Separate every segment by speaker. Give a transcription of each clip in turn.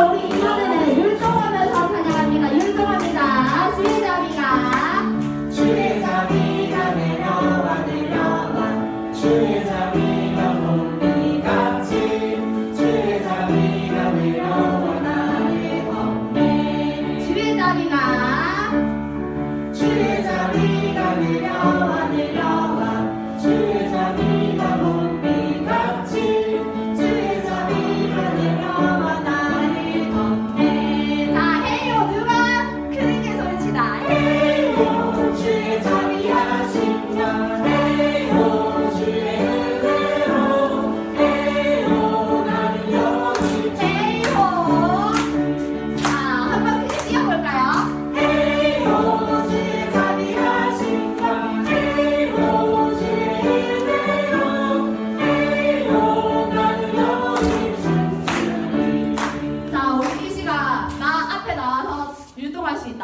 Speaker 1: 우리 이번에는 율동하면서 찬양합니다. 율동합니다. 주의 자비가
Speaker 2: 주의 자비가 내려와 내려와 주의 자비가 봄비같이 주의 자비가 내려와 나를 덮네
Speaker 1: 주의 자비가
Speaker 2: 주의 자비가 내려와 내려와 주의 자비가 봄비같이 주의 자비가 내려와 나를 덮네
Speaker 1: 자 헤이요 누가 크게 소리치다
Speaker 2: 헤이요 주의 자비하신다 헤이요 주의 은혜로 헤이요 나를 여기지
Speaker 1: 헤이호 자 한번 크게 뛰어볼까요?
Speaker 2: 헤이요 주의 자비하신다 헤이요 주의 은혜로 헤이요 나를 여기지
Speaker 1: 자 우리 희씨가 나 앞에 나와서 율동할 수 있다.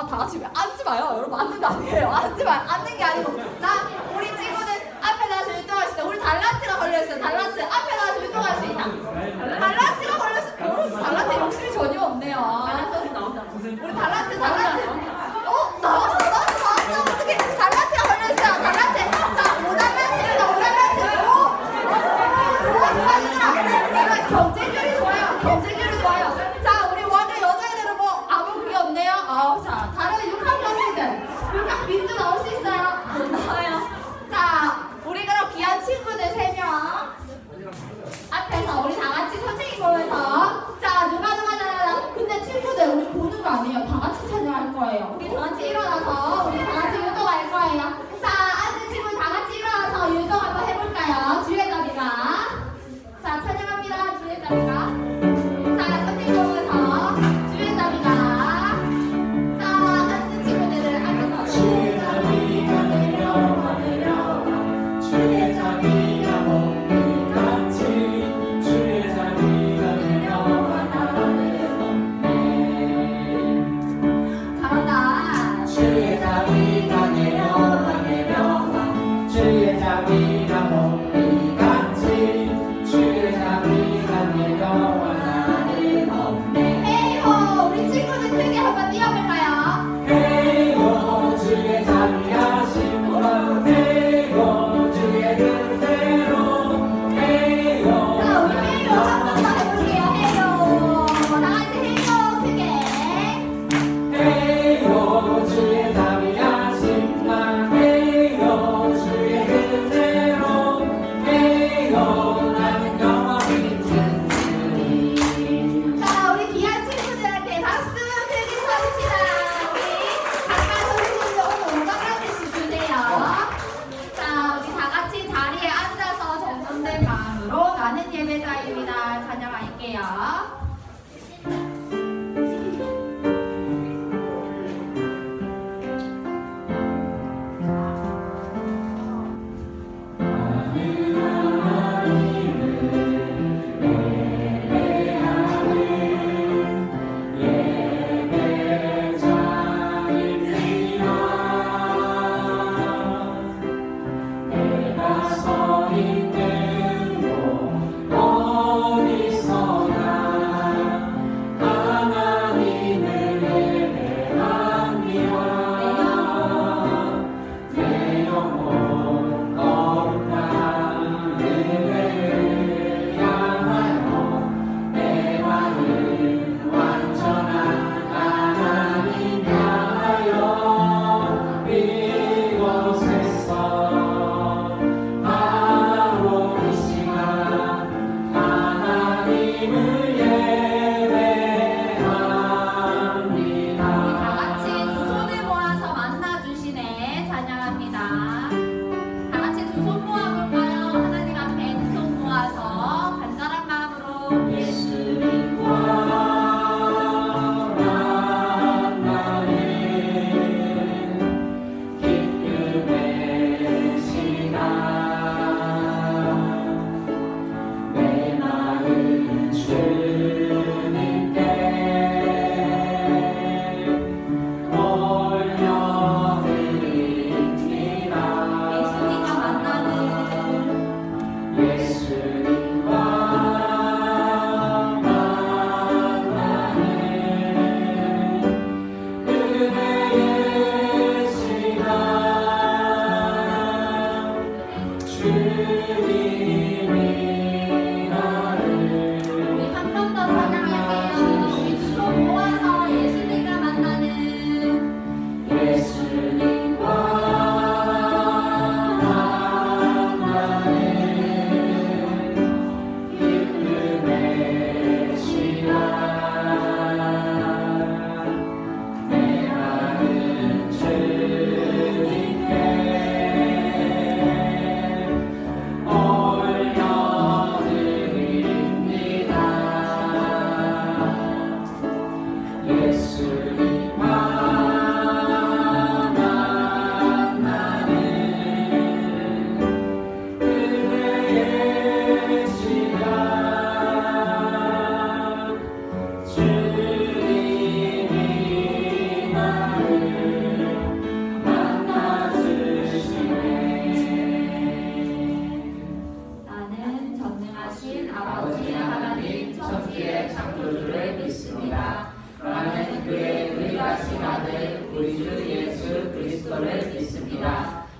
Speaker 1: 다 같이 왜 앉지 마요. 여러분 앉는 거 아니에요. 앉지 마요. 앉는 게 아니고 나 우리 친구들 앞에 나와서 율동할 수 있다. 우리 달란트가 걸려있어요. 달란트 앞에 나와서 율동할 수 있다. 달란트가 걸렸어요. 여러분 달란트 욕심이 전혀 없네요. 우리 달란트 나왔어 어떻게 달란트가 걸려있어요. 달란트 자 5달란트입니다. 5달란트 좋아 경쟁률이 좋아요. 경쟁률이 좋아요. 자 우리 원래 여자애들은 뭐 아무 그게 없네요. 자 다른 6학년들 6학 민주 나올 수 있어요? 못 나와요. 자 우리 그럼 귀한 친구들 3명 앞에서 우리 다 같이 선생님 보면서 자 누가 근데 친구들 우리 보는 거 아니에요. 다 같이 찬양할 거예요. 우리 다 같이 일어나서 우리 다 같이 율동할 거예요. 자 앉은 친구 다 같이 일어나서 율동 한번 해볼까요? 주의 자비가 자 찬양합니다. 주의 자비가 자 선생님 보면서 주의 자비가 자 앉은 친구들을 앞에서
Speaker 2: 주의 자비가 내려와 내려와 주의 자비가 봄비같이 주의 자비가 내려와 나를 덮네
Speaker 1: 잘한다.
Speaker 2: 주의 자비가 내려와 내려와 주의 자비가 봄비같이 주의 자비가 내려와 나를 덮네
Speaker 1: 헤이호 우리 친구들 크게 한번 뛰어볼까요?
Speaker 2: 헤이요 주의 자비하신 분 헤이요 주의 은혜로 헤이요
Speaker 1: 자 우리 헤이호 한 번 더 해볼게요. 헤이호 다 같이 헤이호 크게
Speaker 2: 헤이요 주의 자비하신 분 헤이요 주의 은혜로 헤이요 나는 영원히 튼튼히
Speaker 1: 자 우리 귀한 친구들한테 박수 크게 소리치라. 우리 각각 선생님들 오늘 500원씩 주세요. 자 우리 다 같이 자리에 앉아서 정돈된 마음으로 나는 예배자입니다. 찬양할게요.
Speaker 2: 내가 서 있는 곳 어디서나 예수님과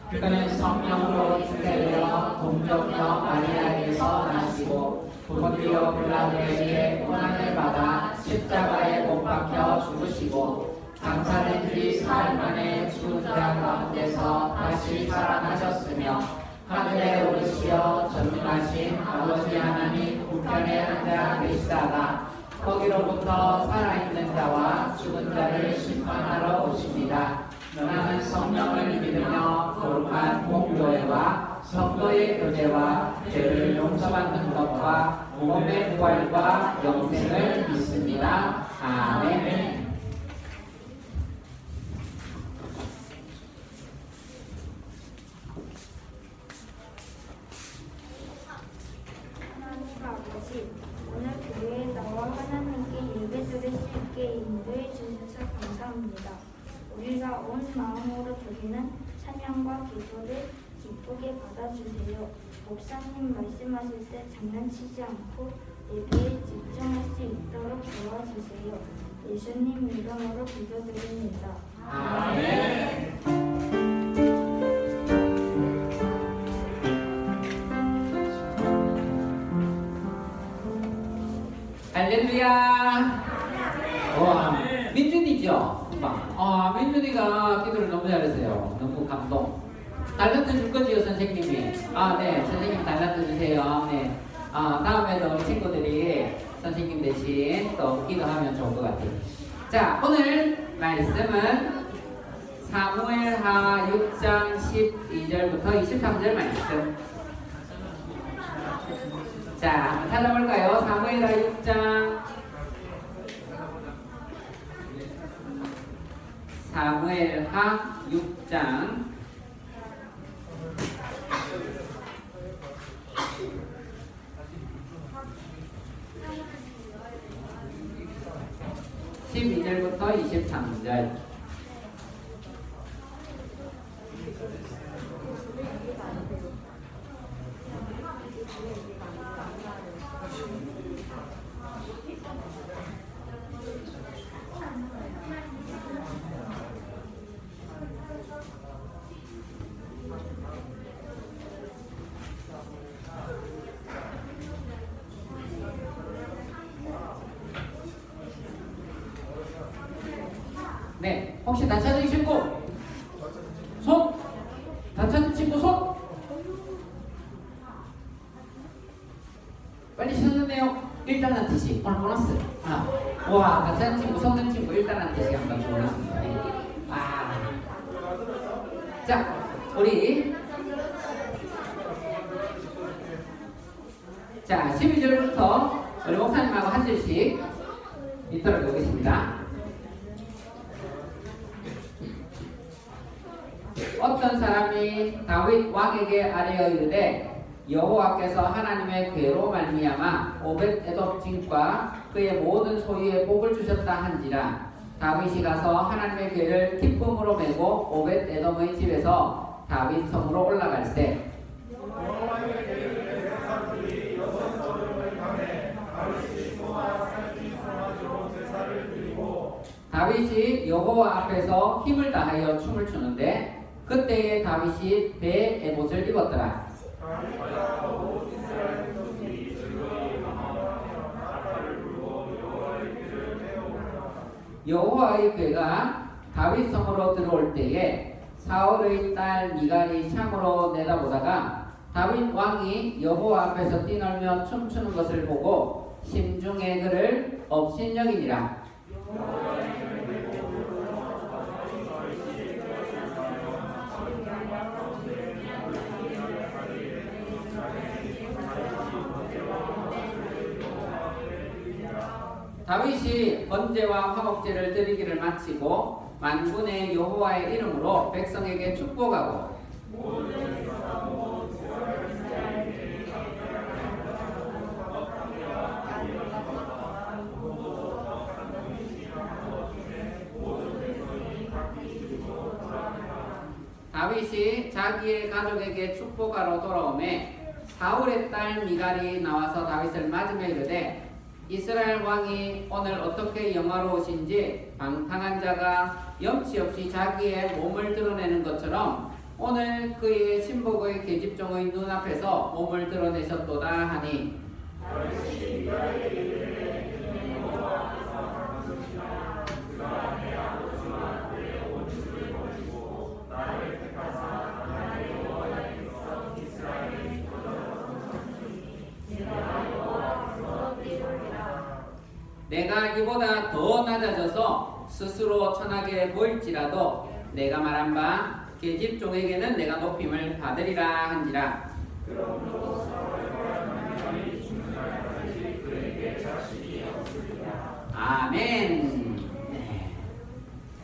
Speaker 2: 그는 성령으로 잉태되어 동정녀 마리아에게서 나시고 본디오 빌라도에게 고난을 받아 십자가에 못 박혀 죽으시고 장사된 지 사흘 만에 죽은 자 가운데서 다시 살아나셨으며 하늘에 오르시어 전능하신 아버지 하나님 우편에 앉아 계시다가 거기로부터 살아있는 자와 죽은 자를 심판하러 오십니다. 너는 성령을 믿으며 거룩한 공교회와 성도의 교제와 죄를 용서받는 것과 몸의 부활과 영생을 믿습니다. 아멘.
Speaker 3: 하나님 아버지, 오늘 교회에 나와 하나님께 예배드릴 수 있게 인도해 주셔서 감사합니다. 우리가 온 마음으로 드리는 찬양과 기도를 기쁘게 받아주세요. 목사님 말씀하실 때 장난치지 않고 예배에 집중할 수 있도록 도와주세요. 예수님 이름으로 기도드립니다.
Speaker 2: 아멘. 할렐루야. 와, 민준이죠? 민준이가 기도를 너무 잘했어요. 너무 감동. 달란트 줄 거지요, 선생님이? 네. 선생님 달란트 주세요. 네. 다음에도 우리 친구들이 선생님 대신 또 기도하면 좋을 것 같아요. 자, 오늘 말씀은 사무엘하 6장 12절부터 23절 말씀. 자, 한번 찾아볼까요? 사무엘하 6장. 사무엘하 6장 12절부터 23절. 네, 혹시 다 찾은 친구? 손? 다 찾은 친구 손? 빨리 찾았네요. 1달란트씩 오늘 보너스. 와, 다 찾은 친구, 손든 친구 1달란트씩 한번 보너스입니다. 자, 우리 12절부터 우리 목사님하고 한 절씩 있도록 보겠습니다. 어떤 사람이 다윗 왕에게 아뢰어 이르되 여호와께서 하나님의 괴로 말미암아 오벳 에돔 집과 그의 모든 소유에 복을 주셨다 한지라 다윗이 가서 하나님의 괴를 기쁨으로 메고 오벳 에돔의 집에서 다윗 성으로 올라갈세. 다윗이 여호와 앞에서 힘을 다하여 춤을 추는데 그때에 다윗이 배에 에봇을 입었더라. 여호와의 괴가 다윗 성으로 들어올 때에 사울의 딸 미갈이 창으로 내다보다가 다윗 왕이 여호와 앞에서 뛰놀며 춤추는 것을 보고 심중에 그를 업신여기니라. 다윗이 번제와 화목제를 드리기를 마치고 만군의 여호와의 이름으로 백성에게 축복하고 다윗이 자기의 가족에게 축복하러 돌아오매 사울의 딸 미갈이 나와서 다윗을 맞으며 이르되 이스라엘 왕이 오늘 어떻게 영화로우신지 방탕한 자가 염치 없이 자기의 몸을 드러내는 것처럼 오늘 그의 친복의 계집종의 눈앞에서 몸을 드러내셨도다 하니 내가 이보다 더 낮아져서 스스로 천하게 보일지라도 내가 말한 바 계집종에게는 내가 높임을 받으리라 한지라. 아멘. 네.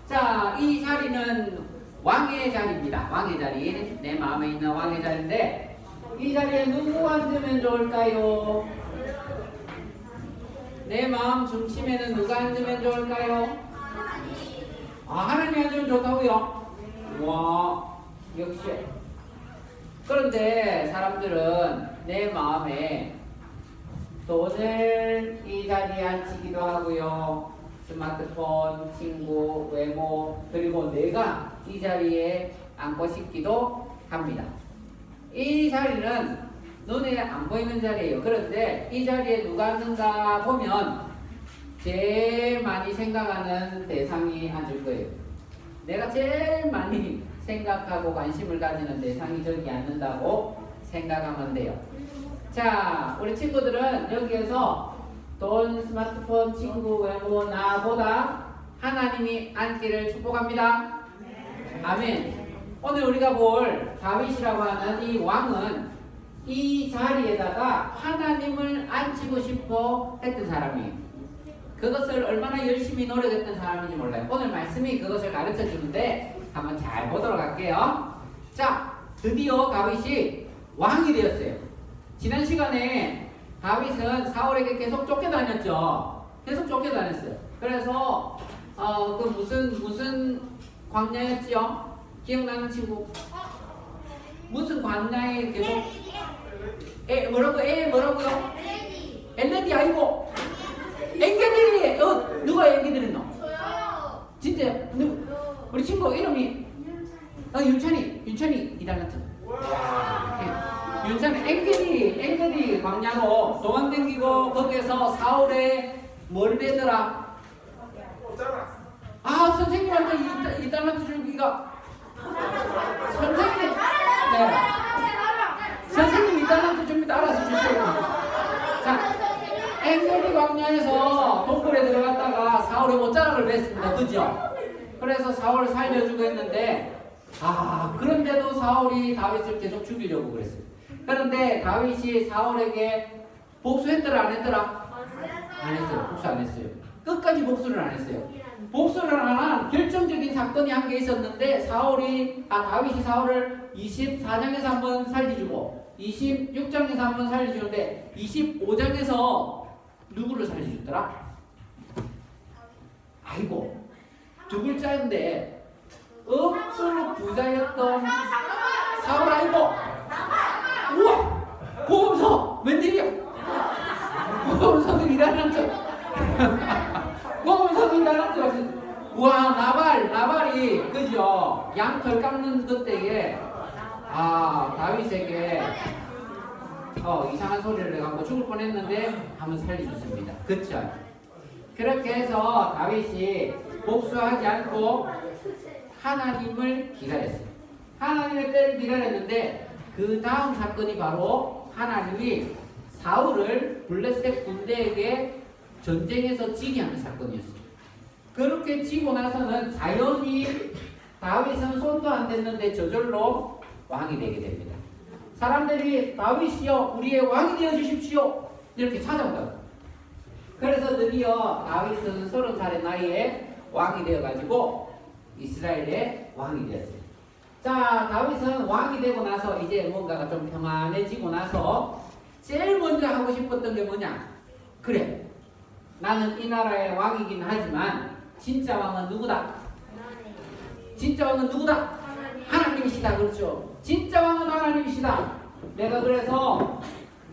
Speaker 2: 자, 이 자리는 왕의 자리입니다. 왕의 자리. 내 마음에 있는 왕의 자리인데 이 자리에 누구 앉으면 좋을까요? 내 마음 중심에는 누가 앉으면 좋을까요? 하나님 앉으면 좋다고요? 와, 역시. 그런데 사람들은 내 마음에 돈을 이 자리에 앉히기도 하고요. 스마트폰, 친구, 외모, 그리고 내가 이 자리에 앉고 싶기도 합니다. 이 자리는 눈에 안 보이는 자리예요. 그런데 이 자리에 누가 앉는가 보면 제일 많이 생각하는 대상이 앉을 거예요. 내가 제일 많이 생각하고 관심을 가지는 대상이 저기 앉는다고 생각하면 돼요. 자, 우리 친구들은 여기에서 돈, 스마트폰, 친구, 외모, 나보다 하나님이 앉기를 축복합니다. 아멘. 오늘 우리가 볼 다윗이라고 하는 이 왕은 이 자리에다가 하나님을 앉히고 싶어 했던 사람이에요. 그것을 얼마나 열심히 노력했던 사람인지 몰라요. 오늘 말씀이 그것을 가르쳐 주는데 한번 잘 보도록 할게요. 자, 드디어 다윗이 왕이 되었어요. 지난 시간에 다윗은 사울에게 계속 쫓겨다녔죠. 계속 쫓겨다녔어요. 그래서 그 무슨 광야였지요? 기억나는 친구? 무슨 광야에 계속 뭐라고요? 엘레디 아니고 엔게디. 누가 엔게디 했노?
Speaker 1: 저요.
Speaker 2: 진짜 우리 친구 이름이 윤찬이 이달란트. 윤찬이 엔게디 광야로 도망다니고 거기에서 사울의 뭘 배더라? 선생님한테 이달란트 줄기가 선생님 이달란트 줍니다. 알아서 주세요. 자, 엔게디 광야에서 동굴에 들어갔다가 사울의 못자락을 냈습니다. 그죠? 그래서 사울을 살려주고 했는데 그런데도 사울이 다윗을 계속 죽이려고 그랬어요. 그런데 다윗이 사울에게 복수했더라 안 했더라? 안 했어요. 복수 안 했어요. 끝까지 복수를 안 했어요. 복수를 안 한 결정적인 사건이 한 게 있었는데 다윗이 사울을 24장에서 한번 살려주고 26장에서 한번 살려주는데 25장에서 누구를 살려줬더라? 아이고, 두 글자인데 억수로 부자였던 사울 아이고. 우와, 고검서 웬일이야? 고검서도 일하는 척. 고검서도 일하는 척. 우와, 나발이 그죠? 양털 깎는 그때에 다윗에게 이상한 소리를 해갖고 죽을 뻔했는데 한번 살려줬습니다. 그쵸? 그렇게 해서 다윗이 복수하지 않고 하나님을 기다렸어요. 하나님의 때를 기다렸는데 그 다음 사건이 바로 하나님이 사울을 블레셋 군대에게 전쟁에서 지게 하는 사건이었어요. 그렇게 지고 나서는 자연히 다윗은 손도 안 댔는데 저절로 왕이 되게 됩니다. 사람들이 다윗이여 우리의 왕이 되어 주십시오 이렇게 찾아온다고. 그래서 드디어 다윗은 30살의 나이에 왕이 되어가지고 이스라엘의 왕이 되었어요. 자, 다윗은 왕이 되고 나서 이제 뭔가가 좀 평안해지고 나서 제일 먼저 하고 싶었던 게 뭐냐? 그래, 나는 이 나라의 왕이긴 하지만 진짜 왕은 누구다? 진짜 왕은 누구다? 하나님이시다. 그렇죠? 진짜 왕은 하나님이시다. 내가 그래서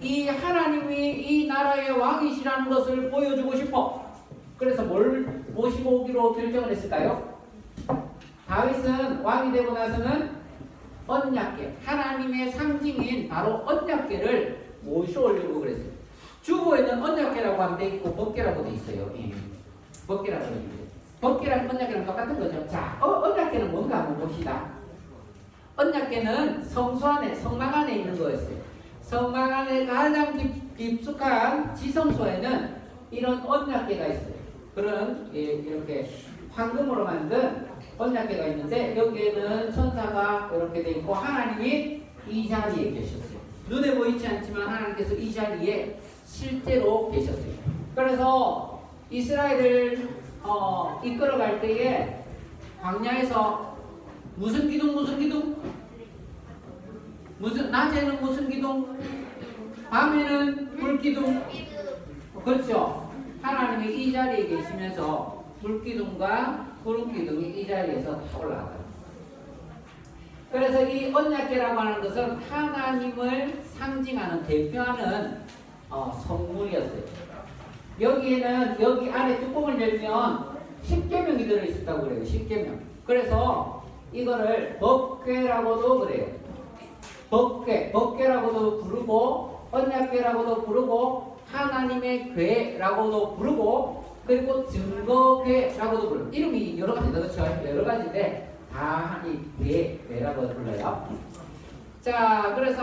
Speaker 2: 이 하나님이 이 나라의 왕이시라는 것을 보여주고 싶어. 그래서 뭘 모시고 오기로 결정을 했을까요? 다윗은 왕이 되고 나서는 언약궤, 하나님의 상징인 바로 언약궤를 모셔오려고 그랬어요. 주보에는 언약궤라고 하면 돼 있고 법궤라고 돼 있어요. 예. 법궤라고 돼 있는데 법궤랑 언약궤랑 똑같은 거죠. 자, 언약궤는 뭔가 한번 봅시다. 언약궤는 성소 안에, 성막 안에 있는 거였어요. 성막 안에 가장 깊숙한 지성소에는 이런 언약궤가 있어요. 그런 이렇게 황금으로 만든 언약궤가 있는데 여기에는 천사가 이렇게 돼 있고 하나님이 이 자리에 계셨어요. 눈에 보이지 않지만 하나님께서 이 자리에 실제로 계셨어요. 그래서 이스라엘을 이끌어갈 때에 광야에서 무슨 기둥? 낮에는 무슨 기둥? 밤에는 불기둥. 그렇죠? 하나님이 이 자리에 계시면서 불기둥과 구름기둥이 이 자리에서 다 올라가요. 그래서 이 언약궤라고 하는 것은 하나님을 상징하는, 대표하는 성물이었어요. 여기에는 여기 안에 뚜껑을 열면 10계명이 들어있었다고 그래요. 10계명. 그래서 이거를 법궤라고도 그래요. 법궤라고도 부르고 언약궤라고도 부르고 하나님의 궤라고도 부르고 그리고 증거궤라고도 부르고 이름이 여러 가지 그렇죠. 여러 가지인데 다 이 궤라고 불러요. 자, 그래서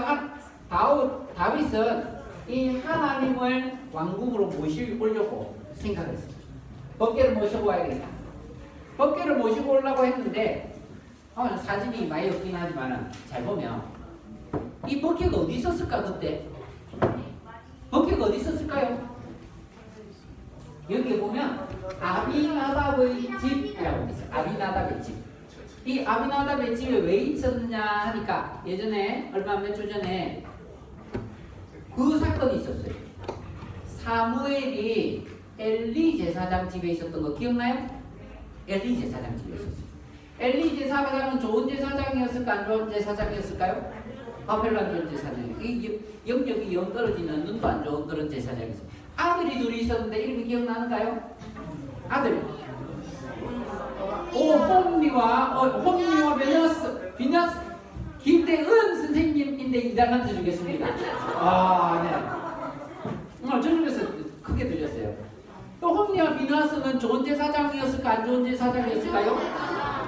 Speaker 2: 다윗은 이 하나님을 왕국으로 모시려고 생각했어요. 법궤를 모시고 와야겠다. 법궤를 모시고 오려고 했는데 사진이 많이 없긴 하지만 잘 보면 이 법궤가 어디 있었을까 그때? 법궤가 어디 있었을까요? 여기 보면 아비나답의 집이라고 있어요. 아비나답의 집. 이 아비나답의 집에 왜 있었느냐 하니까 예전에 몇 주 전에 그 사건이 있었어요. 사무엘이 엘리 제사장 집에 있었던 거 기억나요? 엘리 제사장 집에 있었어요. 엘리 제사장은 좋은 제사장이었을까 안 좋은 제사장이었을까요? 별로 안 좋은 제사장이에요. 이 영적이 영 떨어지는 눈도 안 좋은 그런 제사장이었어요. 아들이 둘이 있었는데 이름이 기억나는가요? 아들. 홈리와 비너스 김대은 선생님인데 이달란트 주겠습니다. 네. 저쪽에서 크게 들렸어요. 또 홈리와 비너스는 좋은 제사장이었을까 안 좋은 제사장이었을까요?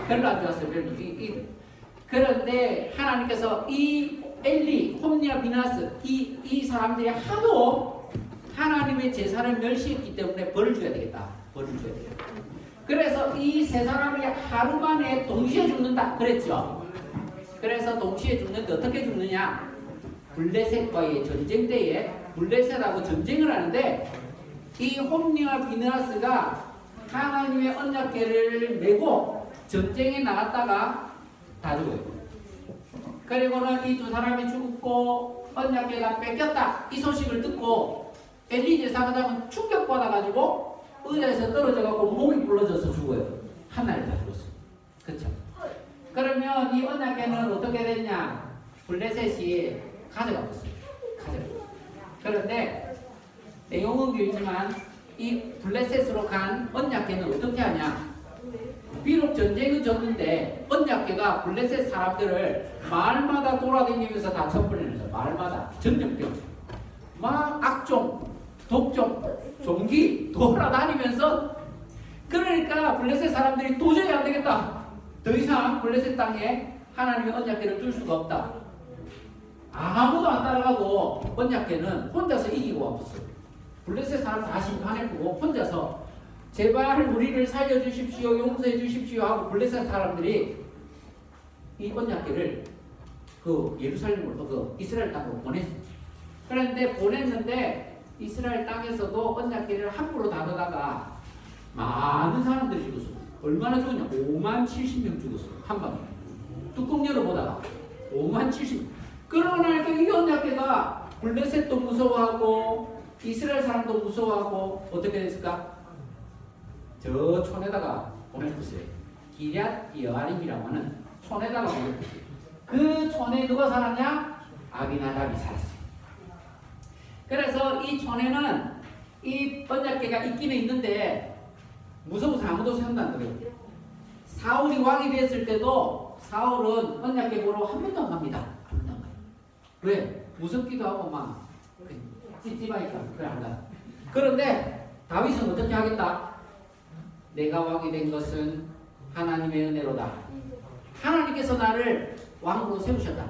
Speaker 2: 별로 안 좋았어요. 별로. 그런데 하나님께서 이 엘리, 홈리와 비너스 이 사람들이 하도 하나님의 제사를 멸시했기 때문에 벌을 줘야 되겠다. 벌을 줘야 되겠다. 그래서 이 세 사람이 하루 만에 동시에 죽는다 그랬죠. 그래서 동시에 죽는데 어떻게 죽느냐? 블레셋과의 전쟁 때에 블레셋하고 전쟁을 하는데 이 홈리와 비느하스가 하나님의 언약궤를 메고 전쟁에 나갔다가 다 죽어요. 그리고는 이 두 사람이 죽고 언약궤가 뺏겼다 이 소식을 듣고 엘리 제사장은 충격받아가지고 의자에서 떨어져갖고 목이 부러져서 죽어요. 한날에 다 죽었어. 그쵸? 그러면 이 언약궤는 어떻게 됐냐? 블레셋이 가져가봤어요. 그런데 내용은 길지만 이 블레셋으로 간 언약궤는 어떻게 하냐? 비록 전쟁은 졌는데 언약궤가 블레셋 사람들을 마을마다 돌아다니면서 다 쳐버리면서 마을마다 전염병, 막 악종, 독종, 종기 돌아다니면서 그러니까 블레셋 사람들이 도저히 안 되겠다. 더 이상 블레셋 땅에 하나님의 언약궤를 둘 수가 없다. 아무도 안 따라가고 언약궤는 혼자서 이기고 왔었어요. 블레셋 사람 다 심판해보고 혼자서 제발 우리를 살려주십시오, 용서해 주십시오 하고 블레셋 사람들이 이 언약궤를 그 예루살렘으로 그 이스라엘 땅으로 보냈어요. 그런데 보냈는데 이스라엘 땅에서도 언약궤를 함부로 다루다가 많은 사람들이 죽었어요. 얼마나 죽었냐? 5만 70명 죽었어요. 한 방에. 뚜껑 열어보다가 5만 70명. 그러고 나니까 이 언약궤가 블레셋도 무서워하고 이스라엘 사람도 무서워하고 어떻게 됐을까? 저 촌에다가 보내줬어요. 기럇 여아림이라고 하는 촌에다가 보내줬어요. 그 촌에 누가 살았냐? 아비나답이 살았어요. 그래서 이 촌에는 이 언약궤가 있기는 있는데 무서워서 아무도 생각 안 들어요. 사울이 왕이 됐을 때도 사울은 언약궤 보러 한 번도 안 갑니다. 한 번도 안 가요. 왜? 무섭기도 하고 막 찝찝하니까 그래 안 가. 그런데 다윗은 어떻게 하겠다? 내가 왕이 된 것은 하나님의 은혜로다. 하나님께서 나를 왕으로 세우셨다.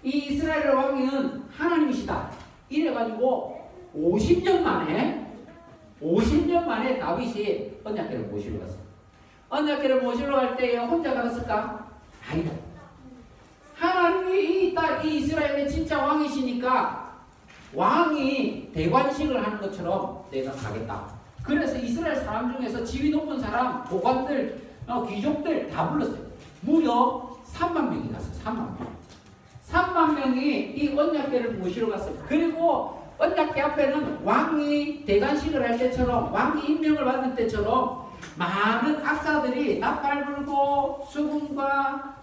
Speaker 2: 이 이스라엘 왕은 하나님이시다. 이래가지고 50년 만에 다윗이 언약궤를 모시러 갔어. 언약궤를 모시러 갈 때 혼자 갔을까? 아니다. 하나님이 이 이스라엘의 진짜 왕이시니까 왕이 대관식을 하는 것처럼 내가 가겠다. 그래서 이스라엘 사람 중에서 지위 높은 사람, 고관들, 귀족들 다 불렀어요. 무려 3만 명이 갔어요. 3만 명. 3만 명이 이 언약궤를 모시러 갔어요. 그리고 언약궤 앞에는 왕이 대관식을 할 때처럼, 왕이 임명을 받을 때처럼 많은 악사들이 나팔 불고 수금과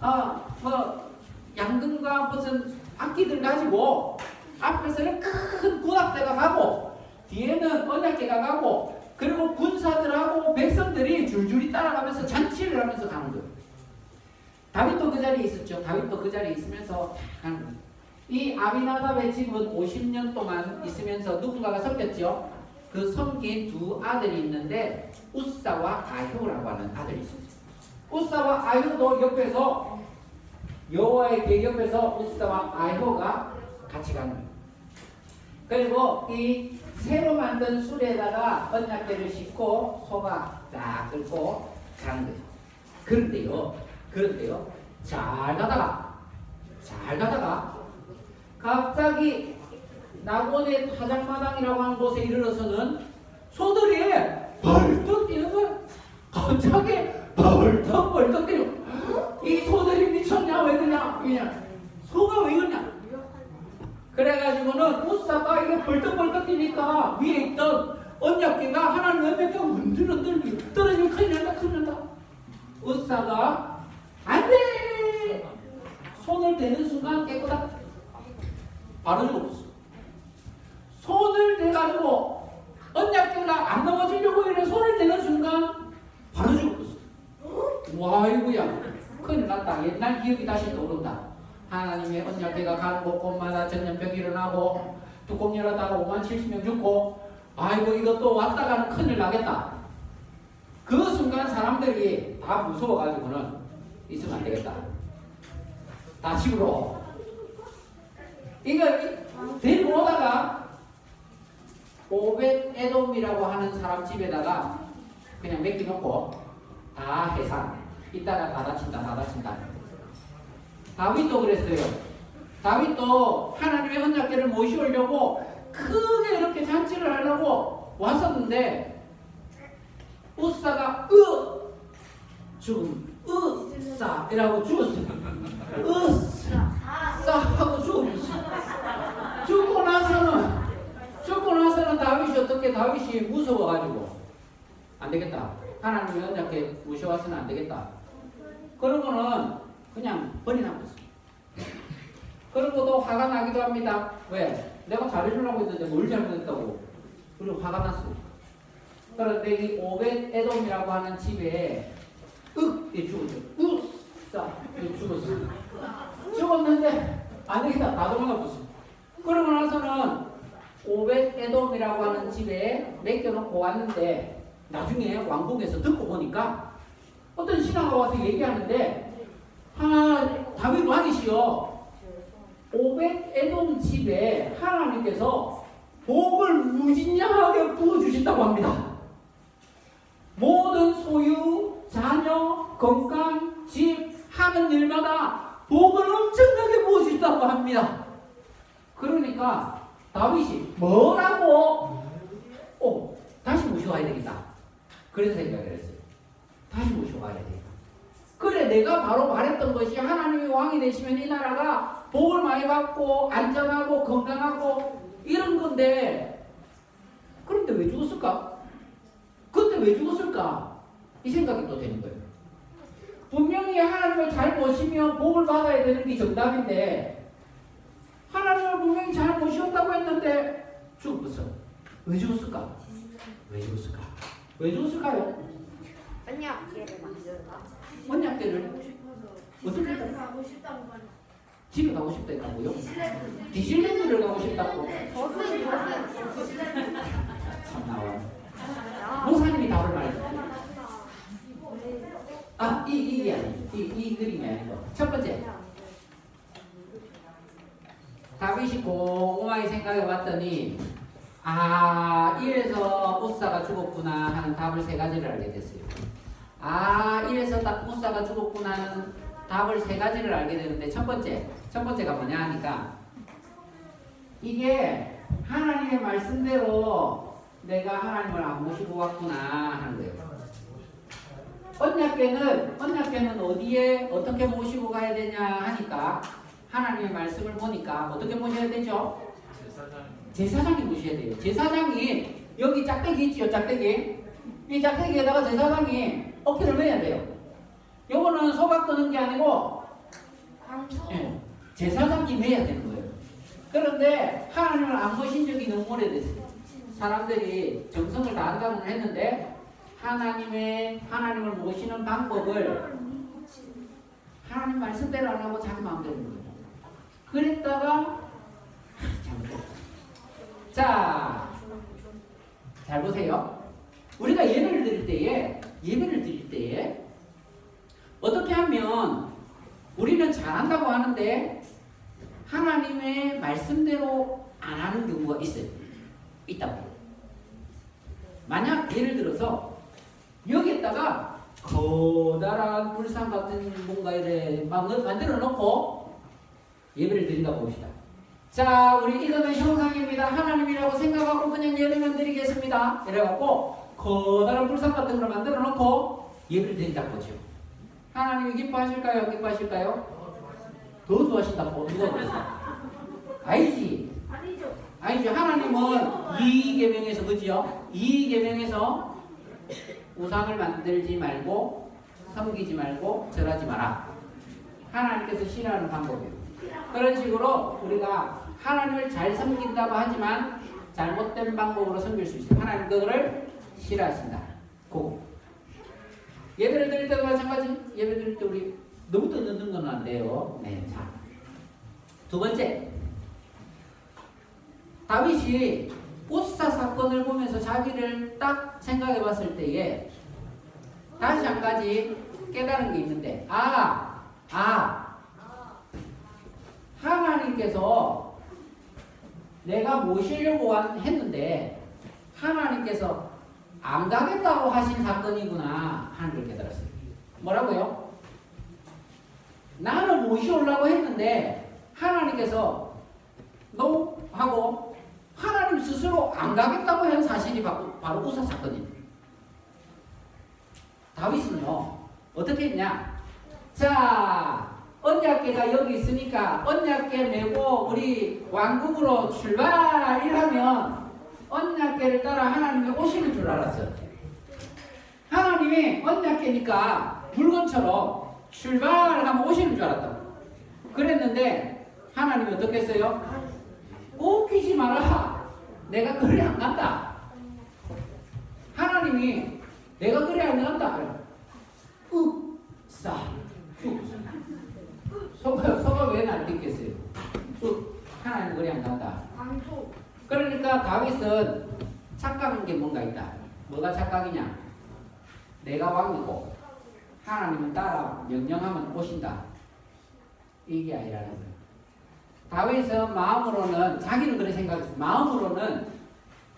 Speaker 2: 양금과 무슨 악기들 가지고 앞에서는 큰 군악대가 가고 뒤에는 언약궤가 가고 그리고 군사들하고 백성들이 줄줄이 따라가면서 잔치를 하면서 가는 거예요. 다윗도 그 자리에 있었죠. 다윗도 그 자리에 있으면서 가는 거예요. 이 아비나답의 집은 50년 동안 있으면서 누군가가 섬겼죠. 그 섬긴 두 아들이 있는데 우사와 아효라고 하는 아들이 있었어요. 우사와 아효도 옆에서 여호와의 궤 옆에서 우사와 아효가 같이 가는 거예요. 그리고 이 새로 만든 수레에다가 언약궤를 싣고 소가 딱 긁고 가는 거예요. 그런데요 잘 가다가 갑자기 낙원의 타작마당이라고 하는 곳에 이르러서는 소들이 벌떡 뛰는 거예요. 갑자기 벌떡 뛰는 거예요. 이 소들이 미쳤냐 왜 그냥 소가 왜 그러냐. 그래가지고는 우사가 이게 벌떡 뛰니까 위에 있던 언약궤가 하나님 언약궤가 흔들흔들 떨어지면 큰일 난다. 우사가 안돼! 손을 대는 순간 깨끗하다. 바로 죽었어. 손을 대가지고 언약궤가 안 넘어지려고 이래 손을 대는 순간 바로 죽었어. 와 이거야 큰일 났다. 옛날 기억이 다시 떠오른다. 하나님의 언약궤가 가는 곳곳마다 전염병이 일어나고 뚜껑 열었다가 5만 70명 죽고 아이고 이것도 왔다 가는 큰일 나겠다. 그 순간 사람들이 다 무서워가지고는 있으면 안 되겠다. 다 집으로 이거 데리고 오다가 오벳 에돔이라고 하는 사람 집에다가 그냥 맡겨놓고 다 해산. 이따가 다 다친다. 다윗도 그랬어요. 다윗도 하나님의 언약궤를 모시오려고 크게 이렇게 잔치를 하려고 왔었는데 우사가 으싸 이라고 죽었어요. 으싸 하고 죽었어요. 죽고 나서는 다윗이 무서워가지고 안 되겠다. 하나님의 언약궤 모셔와서는 안 되겠다. 그러고는 그냥 버리나봤어. 그러고도 화가 나기도 합니다. 왜? 내가 잘해주려고 했는데 뭘 잘못했다고. 그리고 화가 났어. 그런데 이 오벳 에돔이라고 하는 집에 죽었어. 죽었는데 안 되겠다. 다 도망가봤어. 그러고 나서는 오벳 에돔이라고 하는 집에 맡겨놓고 왔는데 나중에 왕궁에서 듣고 보니까 어떤 신하가 와서 얘기하는데 다윗 왕이시여 오벳 에돔 집에 하나님께서 복을 무진장하게 부어주신다고 합니다. 모든 소유, 자녀, 건강, 집, 하는 일마다 복을 엄청나게 부어주신다고 합니다. 그러니까 다윗이 뭐라고? 다시 모셔와야 되겠다. 그런 생각을 했어요. 다시 모셔와야 되겠다. 그래 내가 바로 말했던 것이 하나님이 왕이 되시면 이 나라가 복을 많이 받고 안전하고 건강하고 이런 건데 그런데 왜 죽었을까? 그때 왜 죽었을까? 이 생각이 또 되는 거예요. 분명히 하나님을 잘 모시면 복을 받아야 되는 게 정답인데 하나님을 분명히 잘 모시었다고 했는데 죽었어. 왜 죽었을까? 왜 죽었을까요?
Speaker 3: 언약궤를 만들다.
Speaker 2: 언약궤를 어떻게 했다?
Speaker 4: 가고 싶다고 말해.
Speaker 2: 집에 가고 싶다 했다고요? 디즈니랜드를 가고 싶다고? 참 나와. 목사님이 답을 말해요. 이게 아니에요. 이 그림이 아니고. 첫 번째. 다윗이 곰곰하게 생각해 봤더니, 이래서 우사가 죽었구나 하는 답을 세 가지를 알게 됐어요. 이래서 딱 우사가 죽었구나 하는 답을 세 가지를 알게 되는데, 첫 번째가 뭐냐 하니까, 이게 하나님의 말씀대로 내가 하나님을 안 모시고 왔구나 하는 거예요. 언약궤는 어디에 어떻게 모시고 가야 되냐 하니까 하나님의 말씀을 보니까 어떻게 모셔야 되죠? 제사장이 모셔야 돼요. 제사장이 여기 짝대기 있지요, 짝대기. 이 짝대기에다가 제사장이 어깨를 매야 돼요. 요거는 소각 뜨는 게 아니고 제사장이 매야 되는 거예요. 그런데 하나님을 안 모신 적이 너무 오래됐어요. 사람들이 정성을 다한다고는 했는데 하나님을 모시는 방법을 하나님 말씀대로 안 하고 자기 마음대로 하는 거예요. 그랬다가 잘못했어요. 자, 잘 보세요. 우리가 예배를 드릴 때에 어떻게 하면 우리는 잘한다고 하는데 하나님의 말씀대로 안 하는 경우가 있다고. 만약 예를 들어서 여기에다가 커다란 불상 같은 뭔가를 만들어 놓고 예배를 드린다고 봅시다. 자, 우리 이거는 형상입니다. 하나님이라고 생각하고 그냥 예배만 드리겠습니다. 이래갖고 커다란 불상 같은 걸 만들어 놓고 예배를 드린다고 보죠. 하나님이 기뻐하실까요? 기뻐하실까요? 더 좋아하신다고 누가 그랬어? 아니지. 아니죠. 하나님은 이 계명에서 그지요? 이 계명에서 우상을 만들지 말고 섬기지 말고 절하지 마라. 하나님께서 싫어하는 방법이에요. 그런 식으로 우리가 하나님을 잘 섬긴다고 하지만 잘못된 방법으로 섬길 수 있어요. 하나님 그거를 싫어하신다. 그거. 예배를 드릴 때도 마찬가지. 예배 드릴 때 우리 너무 떠드는 건 안 돼요. 네, 자. 두 번째. 다윗이 우사 사건을 보면서 자기를 딱 생각해 봤을 때에 다시 한 가지 깨달은 게 있는데 하나님께서 내가 모시려고 했는데 하나님께서 안 가겠다고 하신 사건이구나 하는 걸 깨달았어요. 뭐라고요? 나는 모시려고 했는데 하나님께서 no 하고 하나님 스스로 안 가겠다고 한 사실이 바로 우사 사건입니다. 다윗은요 어떻게 했냐? 자, 언약궤가 여기 있으니까 언약궤 메고 우리 왕궁으로 출발이라면 언약궤를 따라 하나님이 오시는 줄 알았어요. 하나님이 언약궤니까 물건처럼 출발하면 오시는 줄 알았다고. 그랬는데 하나님이 어떻게 했어요? 웃기지 마라. 내가 그래 안 간다. 하나님이 내가 그래 안 간다. 소가 왜 날뛰겠어요? 하나님 그래 안 간다. 그러니까 다윗은 착각한 게 뭔가 있다. 뭐가 착각이냐? 내가 왕이고 하나님은 따라 명령하면 오신다. 이게 아니라는 거예요. 다윗은 마음으로는 자기는 그렇게 생각했어요. 마음으로는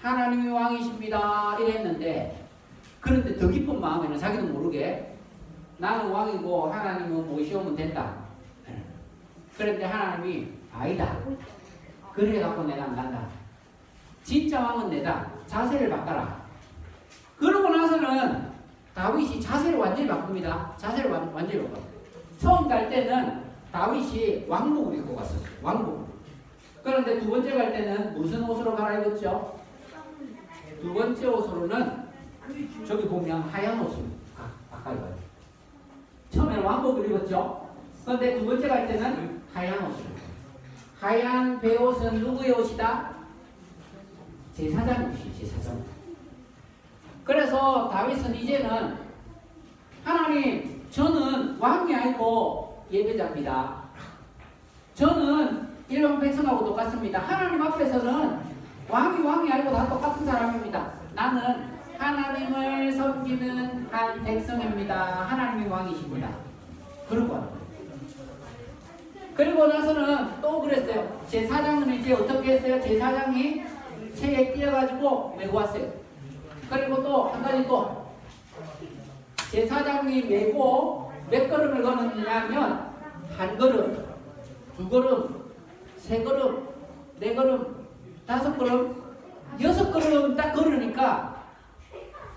Speaker 2: 하나님이 왕이십니다 이랬는데 그런데 더 깊은 마음에는 자기도 모르게 나는 왕이고 하나님은 모시오면 된다. 그런데 하나님이 아니다. 그래 갖고 내가 안 간다. 진짜 왕은 내다. 자세를 바꿔라. 그러고 나서는 다윗이 자세를 완전히 바꿉니다. 자세를 완전히 바꿔. 처음 갈 때는 다윗이 왕복을 입고 갔었어요. 왕복. 그런데 두 번째 갈 때는 무슨 옷으로 갈아입었죠? 두 번째 옷으로는 저기 보면 하얀 옷을 가까이 가요. 처음에는 왕복을 입었죠. 그런데 두 번째 갈 때는 하얀 옷을. 하얀 베옷은 누구의 옷이다? 제사장 옷이 제사장. 그래서 다윗은 이제는 하나님 저는 왕이 아니고 예배자입니다. 저는 일반 백성하고 똑같습니다. 하나님 앞에서는 왕이 아니고 다 똑같은 사람입니다. 나는 하나님을 섬기는 한 백성입니다. 하나님이 왕이십니다. 그리고 나서는 또 그랬어요. 제사장은 이제 어떻게 했어요? 제사장이 채에 끼어가지고 메고 왔어요. 그리고 또 한 가지 또 제사장이 메고 몇 걸음을 거느냐면 한 걸음, 두 걸음, 세 걸음, 네 걸음, 다섯 걸음, 여섯 걸음 딱 걸으니까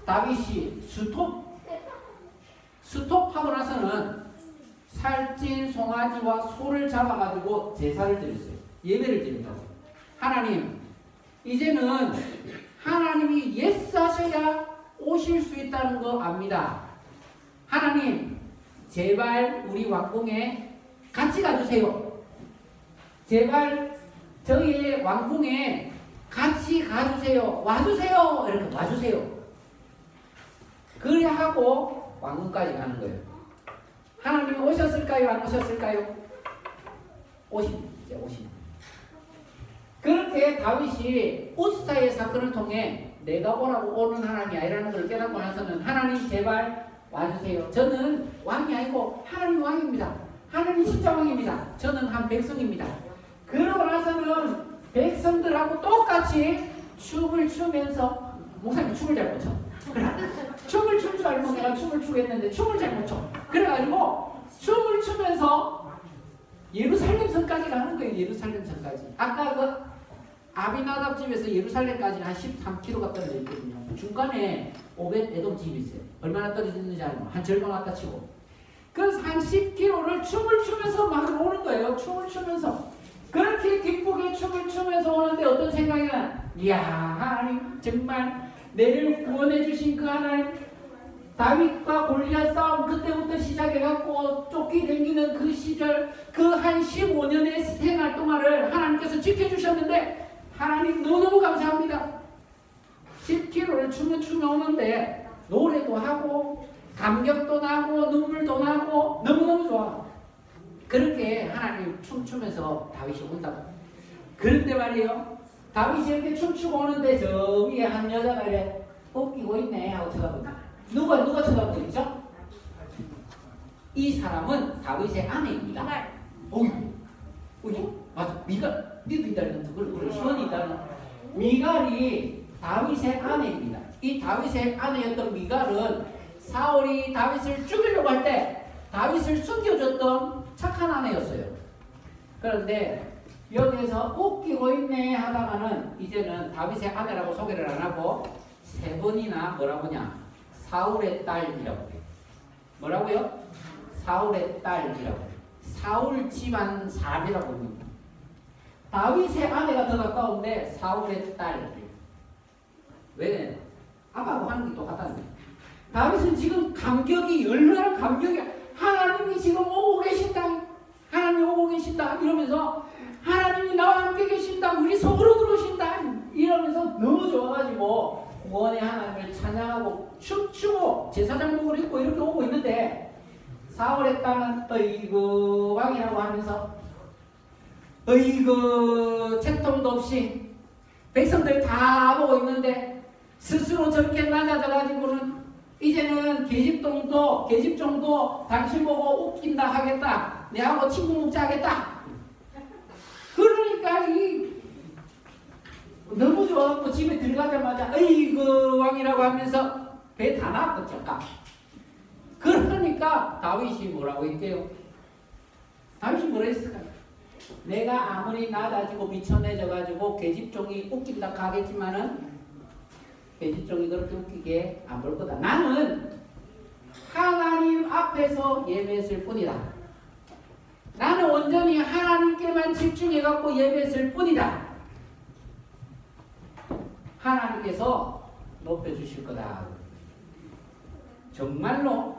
Speaker 2: 다윗이 스톱하고 나서는 살찐 송아지와 소를 잡아가지고 제사를 드렸어요. 예배를 드린다고. 하나님, 이제는 하나님이 예스하셔야 오실 수 있다는 거 압니다. 하나님, 제발 우리 왕궁에 같이 가주세요. 제발 저희의 왕궁에 같이 가주세요. 와주세요. 이렇게 와주세요. 그래 하고 왕궁까지 가는 거예요. 하나님이 오셨을까요? 안 오셨을까요? 오신. 그렇게 다윗이 우스사의 사건을 통해 내가 오라고 오는 하나님이 아니라는 걸 깨닫고 나서는 하나님 제발 와주세요. 저는 왕이 아니고 하나님 왕입니다. 하나님 진짜 왕입니다. 저는 한 백성입니다. 그러고 나서는 백성들하고 똑같이 춤을 추면서 목사님 춤을 잘 못 춰. 춤을 출 줄 알고 내가 춤을 추겠는데 춤을 잘 못 춰. 그래가지고 춤을 추면서 예루살렘성까지 가는 거예요. 예루살렘성까지. 아까 그 아비나답 집에서 예루살렘까지는 한 13km가 떨어져 있거든요. 중간에 오벳 에돔 집이 있어요. 얼마나 떨어져 있는지 알고 한 절반 왔다 치고. 그래서 한 10km를 춤을 추면서 막 오는 거예요. 춤을 추면서. 그렇게 기쁘게 춤을 추면서 오는데 어떤 생각이 나? 이야, 하나님 정말 내를 구원해 주신 그 하나님, 다윗과 골리앗 싸움 그때부터 시작해갖고 쫓기다니는 그 시절, 그 한 15년의 생활 동안을 하나님께서 지켜주셨는데 하나님 너무너무 감사합니다. 10km를 춤을 오는데 노래도 하고 감격도 나고 눈물도 나고 너무너무 좋아. 그렇게 하나님 춤추면서 다윗이 온다고. 그런데 말이에요, 다윗이 이렇게 춤추고 오는데 저 위에 한 여자가 이래 웃기고 있네 하고 쳐다보고. 누가 쳐다보고 있죠? 이 사람은 다윗의 아내입니다. 맞아. 미갈, 니도 있다는 그걸 시원이 있다는 미갈이 다윗의 아내입니다. 이 다윗의 아내였던 미갈은 사울이 다윗을 죽이려고 할 때 다윗을 숨겨줬던 착한 아내였어요. 그런데 여기에서 웃기고 있네 하다가는 이제는 다윗의 아내라고 소개를 안 하고 세 번이나 뭐라고 하냐, 사울의 딸이라고 해요. 뭐라고요? 사울의 딸이라고 해요. 사울 집안 사람이라고 합니다. 다윗의 아내가 더 가까운데 사울의 딸. 왜? 아빠하고 하는 게 똑같다는 거예요. 다윗은 지금 감격이, 얼마나 감격이, 하나님이 지금 오고 계신다. 하나님이 오고 계신다. 이러면서 하나님이 나와 함께 계신다. 우리 속으로 들어오신다. 이러면서 너무 좋아가지고 구원의 하나님을 찬양하고 춤추고 제사장복을 입고 이렇게 오고 있는데 사울의 딸은 어이구 왕이라고 하면서 어이구 채통도 없이 백성들 다 보고 있는데 스스로 저렇게 낮아져가지고는 이제는 계집종도 당신 보고 웃긴다 하겠다. 내하고 친구 먹자 하겠다. 그러니까 너무 좋아갖고 집에 들어가자마자 어이구 왕이라고 하면서 배 다 나왔겠죠. 그러니까 다윗이 뭐라고 했게요? 다윗이 뭐라 했을까요? 내가 아무리 낮아지고 미천해져가지고 계집종이 웃긴다 하겠지만은 계집종이 그렇게 웃기게 안 볼 거다. 나는 하나님 앞에서 예배했을 뿐이다. 나는 온전히 하나님께만 집중해갖고 예배했을 뿐이다. 하나님께서 높여주실 거다. 정말로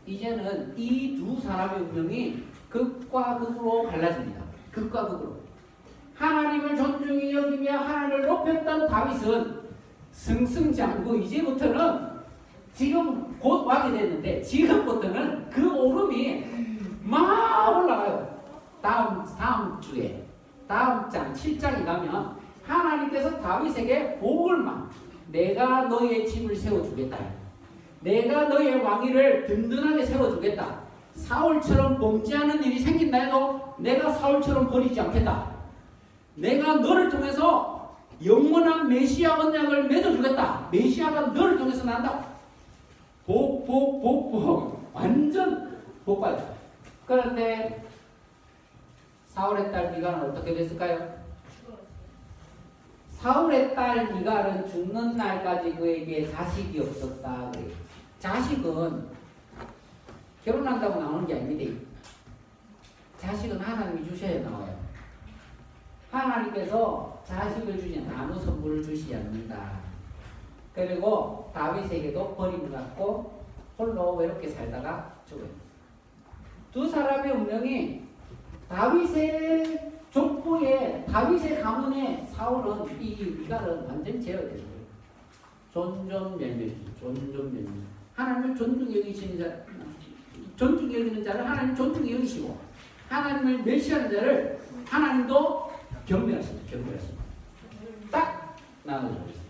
Speaker 2: 이제는 이 두 사람의 운명이 극과 극으로 갈라집니다. 극과 극으로. 하나님을 존중히 여기며 하나님을 높였던 다윗은 승승장구. 이제부터는 지금 곧 왕이 됐는데 지금부터는 그 오름이 막 올라가요. 다음 주에 다음 장 7장이 가면 하나님께서 다윗에게 복을 막 내가 너의 집을 세워주겠다. 내가 너의 왕위를 든든하게 세워주겠다. 사울처럼 범죄하는 일이 생긴다 해도 내가 사울처럼 버리지 않겠다. 내가 너를 통해서 영원한 메시아 언약을 맺어주겠다. 메시아가 너를 통해서 난다. 복. 완전 복받아. 그런데 사울의 딸 미갈은 어떻게 됐을까요? 사울의 딸 미갈은 죽는 날까지 그에게 자식이 없었다. 그래요. 자식은 결혼한다고 나오는 게 아닙니다. 자식은 하나님이 주셔야 나와요. 하나님께서 자식을 주지 아무 선물을 주시지 않는다. 그리고 다윗에게도 버림을 받고 홀로 외롭게 살다가 죽어요. 두 사람의 운명이 다윗의 족보에 다윗의 가문에 사울은 이 미갈은 완전 제어되는 거예요. 존존멸멸. 하나님을 존중히 여기는 자를 하나님 존중히 여기시고 하나님을 멸시하는 자를 하나님도 경멸하십니다. 딱 나눠주고 있습니다.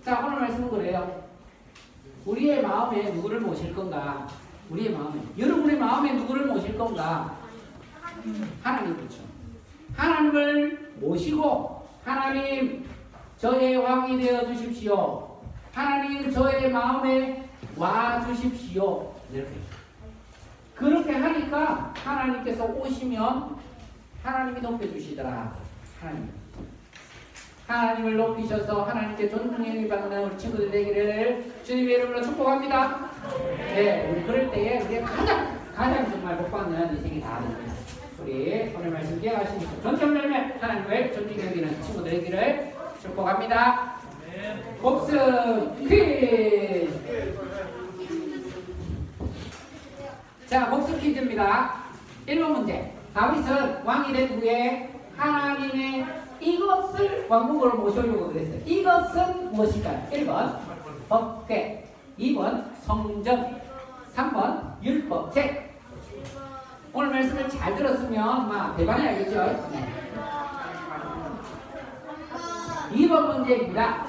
Speaker 2: 자, 오늘 말씀은 그래요. 우리의 마음에 누구를 모실 건가? 우리의 마음에, 여러분의 마음에 누구를 모실 건가? 하나님, 그렇죠. 하나님을 모시고 하나님 저의 왕이 되어 주십시오. 하나님 저의 마음에 와 주십시오. 이렇게. 그렇게 하니까 하나님께서 오시면 하나님이 높여주시더라. 하나님을 높이셔서 하나님께 존중을 받는 우리 친구들 되기를 주님의 이름으로 축복합니다. 네, 우리 그럴 때에 우리가 가장 정말 복받는 인생이 다 됩니다. 우리 오늘 말씀 기억하시면서 존경열매 하나님을 존중히 여기는 친구들 되기를 축복합니다. 복습 퀴즈. 자, 복습 퀴즈입니다. 1번 문제. 다윗은 왕이 된 후에 하나님의 이것을 왕국으로 모셔오려고 그랬어요. 이것은 무엇일까요? 1번 법궤, 2번 성전, 3번 율법책. 오늘 말씀을 잘 들었으면 막 대단히 알겠죠? 네. 2번 문제입니다.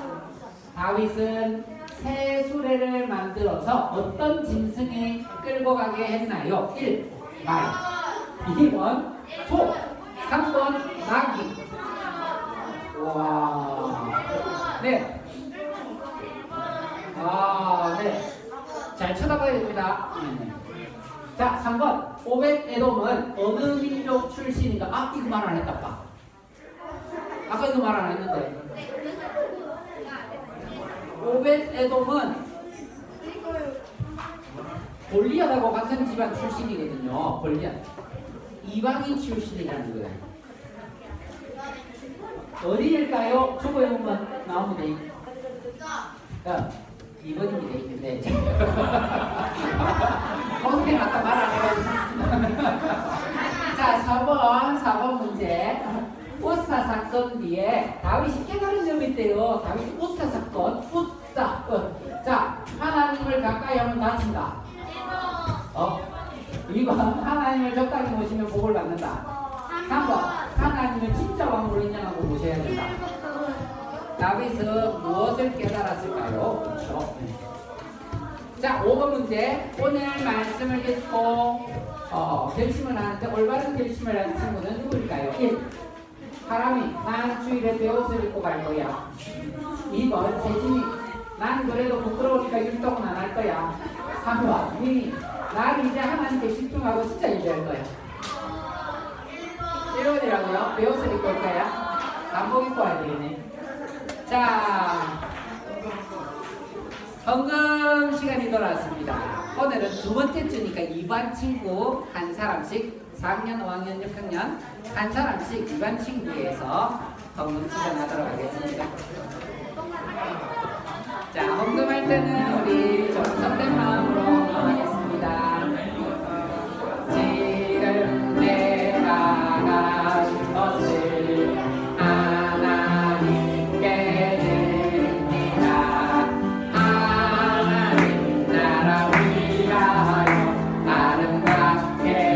Speaker 2: 다윗은 새 수레를 만들어서 어떤 짐승이 끌고 가게 했나요? 1. 말, 2번 소, 3번 나귀. 와, 네. 네. 잘 쳐다봐야 됩니다. 자, 3번. 오벳에돔은 어느 민족 출신인가? 이거 말 안 했다, 봐. 아까 이거 말 안 했는데. 오벳에돔은 골리앗하고 같은 집안 출신이거든요. 골리앗. 이방인 출신이라는 거예요. 어디일까요? 초보에 보면 나옵니다. 자, 2번입니다. 네. 선생님 아까 말 안 해가지고. 자, 4번 문제. 우사 사건 뒤에 다윗이 깨달은 점이 있대요. 다윗이 우사 사건. 자, 하나님을 가까이 하면 다친다. 2번 하나님을 적당히 모시면 복을 받는다. 3번 하나님을 진짜 왕으로 인정하고 모셔야 된다. 다윗은 무엇을 깨달았을까요? 그렇죠. 자, 5번 문제. 오늘 말씀을 듣고 결심을 하는데 올바른 결심을 하는 친구는 누구일까요? 1. 사람이 난 주일에 베옷을 입고 갈 거야. 2번 세진이 난 그래도 부끄러우니까 율동은 안 할 거야. 3번 민이 난 이제 하나님께 집중하고 진짜 일할 거야. 1번이라고요? 베옷을 입고 올 거야? 단복 입고 와야 되겠네. 자, 헌금 시간이 돌아왔습니다. 오늘은 두 번째 주니까 2반 친구 한 사람씩 4학년, 5학년, 6학년 한 사람씩 2반 친구에서 헌금 시간 하도록 하겠습니다. 자, 헌금할 때는 우리 정성된 마음으로 헌금하겠습니다. 지금 내가 간 것을 하나님께 드립니다. 하나님 나라 위하여 아름답게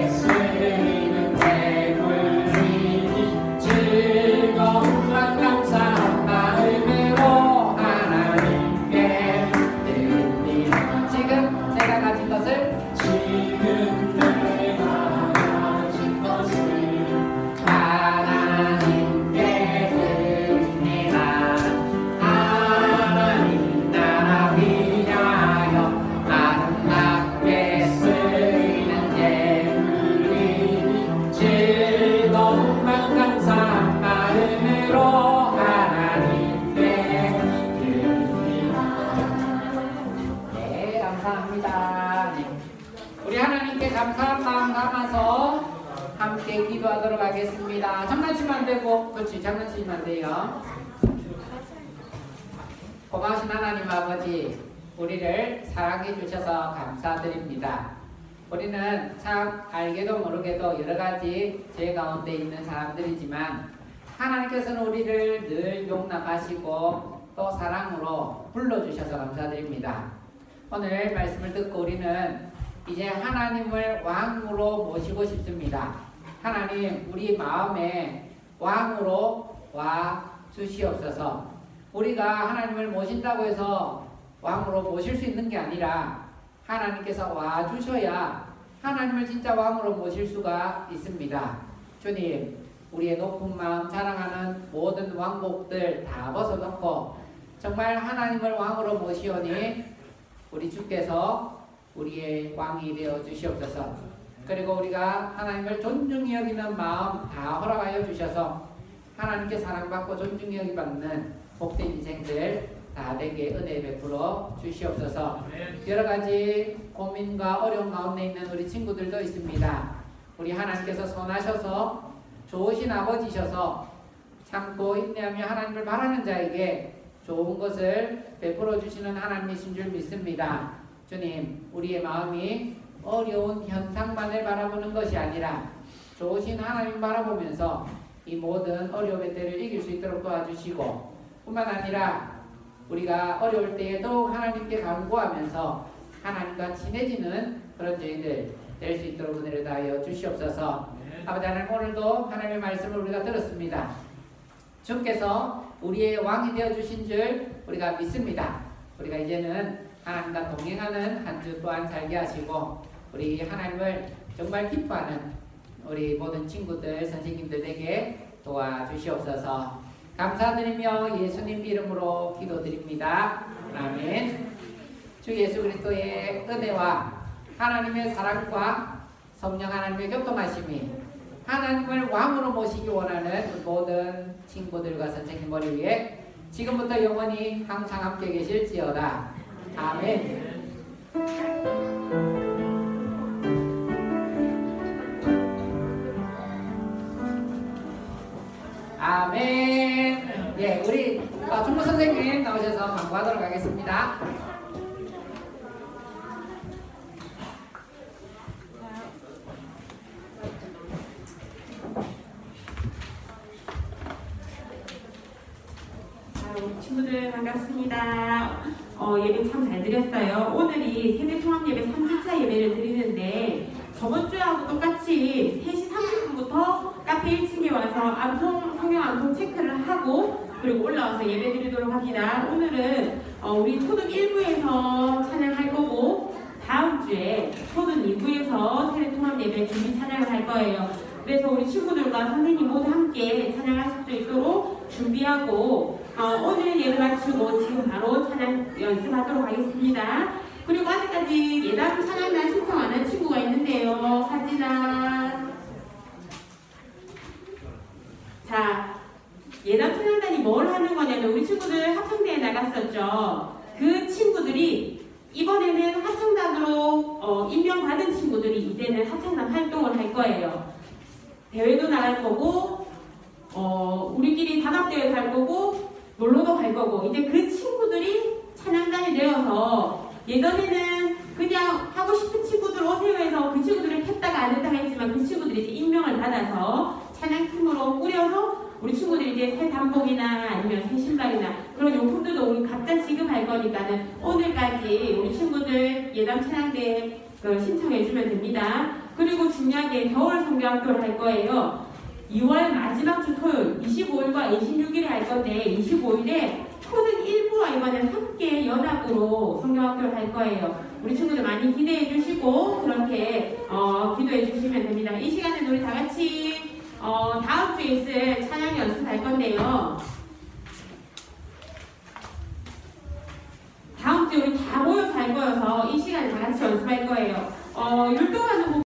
Speaker 2: 감사합니다. 네. 우리 하나님께 감사한 마음 담아서 함께 기도하도록 하겠습니다. 장난치면 안 되고, 그렇지, 장난치면 안 돼요. 고마우신 하나님 아버지, 우리를 사랑해 주셔서 감사드립니다. 우리는 참 알게도 모르게도 여러 가지 죄 가운데 있는 사람들이지만 하나님께서는 우리를 늘 용납하시고 또 사랑으로 불러주셔서 감사드립니다. 오늘 말씀을 듣고 우리는 이제 하나님을 왕으로 모시고 싶습니다. 하나님, 우리 마음에 왕으로 와 주시옵소서. 우리가 하나님을 모신다고 해서 왕으로 모실 수 있는 게 아니라 하나님께서 와 주셔야 하나님을 진짜 왕으로 모실 수가 있습니다. 주님, 우리의 높은 마음 자랑하는 모든 왕복들 다 벗어놓고 정말 하나님을 왕으로 모시오니 우리 주께서 우리의 왕이 되어 주시옵소서. 그리고 우리가 하나님을 존중히 여기는 마음 다 허락하여 주셔서 하나님께 사랑받고 존중히 여기받는 복된 인생들 다 되게 은혜 베풀어 주시옵소서. 여러 가지 고민과 어려움 가운데 있는 우리 친구들도 있습니다. 우리 하나님께서 선하셔서 좋으신 아버지셔서 참고 인내하며 하나님을 바라는 자에게 좋은 것을 베풀어 주시는 하나님이신 줄 믿습니다. 주님, 우리의 마음이 어려운 현상만을 바라보는 것이 아니라 좋으신 하나님 바라보면서 이 모든 어려움의 때를 이길 수 있도록 도와주시고 뿐만 아니라 우리가 어려울 때에 더욱 하나님께 간구하면서 하나님과 친해지는 그런 저희들 될 수 있도록 은혜를 다하여 주시옵소서. 아버지 하나님, 오늘도 하나님의 말씀을 우리가 들었습니다. 주께서 우리의 왕이 되어주신 줄 우리가 믿습니다. 우리가 이제는 하나님과 동행하는 한 주 또한 살게 하시고 우리 하나님을 정말 기뻐하는 우리 모든 친구들, 선생님들에게 도와주시옵소서. 감사드리며 예수님 이름으로 기도드립니다. 아멘. 주 예수 그리스도의 은혜와 하나님의 사랑과 성령 하나님의 교통하심이 하나님을 왕으로 모시기 원하는 모든 친구들과 선생님 머리 위에 지금부터 영원히 항상 함께 계실지어다. 아멘. 아멘. 예, 우리 총무 선생님 나오셔서 강구하도록 하겠습니다.
Speaker 4: 친구들 반갑습니다. 예배 참 잘 드렸어요. 오늘이 세대통합예배 3주차 예배를 드리는데 저번 주하고 똑같이 3시 30분부터 카페 1층에 와서 성경 암송 체크를 하고 그리고 올라와서 예배 드리도록 합니다. 오늘은 우리 초등 1부에서 찬양할 거고 다음 주에 초등 2부에서 세대통합예배 준비 찬양을 할 거예요. 그래서 우리 친구들과 선생님 모두 함께 찬양할 수 있도록 준비하고 오늘 예배 마치고 지금 바로 찬양 연습하도록 하겠습니다. 그리고 아직까지 예담 찬양단 신청 안 한 친구가 있는데요. 하진아. 자, 예담 찬양단이 뭘 하는 거냐면 우리 친구들 합창대에 나갔었죠. 그 친구들이 이번에는 합창단으로 임명받은 친구들이 이제는 합창단 활동을 할 거예요. 대회도 나갈 거고 우리끼리 단합대회 갈 거고 놀러도 갈 거고 이제 그 친구들이 찬양단이 되어서 예전에는 그냥 하고 싶은 친구들 오세요 해서 그 친구들을 했다가 안 했다가 했지만 그 친구들이 이제 임명을 받아서 찬양팀으로 꾸려서 우리 친구들이 이제 새 단복이나 아니면 새 신발이나 그런 용품들도 우리 각자 지급할 거니까는 오늘까지 우리 친구들 예담 찬양대에 신청해주면 됩니다. 그리고 중요한 게 겨울 성경학교를 할 거예요. 2월 마지막 주 토요일 25일과 26일에 할 건데 25일에 초등 1부와 이번에 함께 연합으로 성경학교를 할 거예요. 우리 친구들 많이 기대해 주시고 그렇게 기도해 주시면 됩니다. 이 시간에 우리 다 같이 다음 주에 있을 찬양 연습할 건데요. 다음 주에 우리 다 모여서 할 거여서 이 시간에 다 같이 연습할 거예요. 율동하는